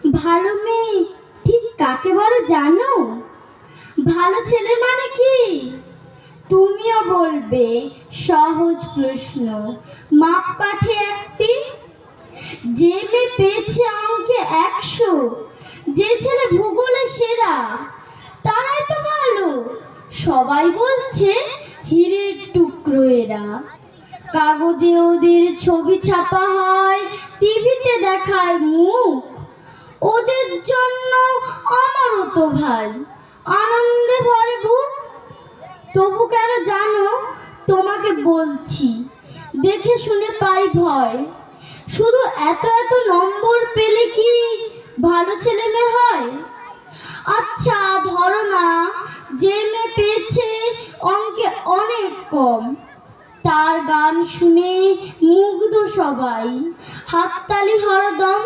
ভালো মেয়ে ঠিক কাকে বলে জানো? ভালো ছেলে মানে কি? তুমিও বলবে সহজ প্রশ্ন, মাপকাঠি একটি। যে মেয়ে পেয়েছে অঙ্কে 100, যে ছেলে ভূগোলে সেরা, তারাই তো ভালো। সবাই বলছে হীরের টুকরো এরা। কাগজে ওদের ছবি ছাপা হয়, টিভিতে দেখায় মুখ। ওদের জন্য আমারও তো ভাই, আনন্দে ভরে বুক। তবু কেন জানো, তোমাকে বলছি, দেখে শুনে পাই ভয়। শুধু এত এত নম্বর পেলে কি ভালো ছেলে মেয়ে হয়? আচ্ছা ধরো না, যে মেয়ে পেয়েছে অঙ্কে অনেক কম, তার গান শুনে মুগ্ধ সবাই, হাততালি হরদম।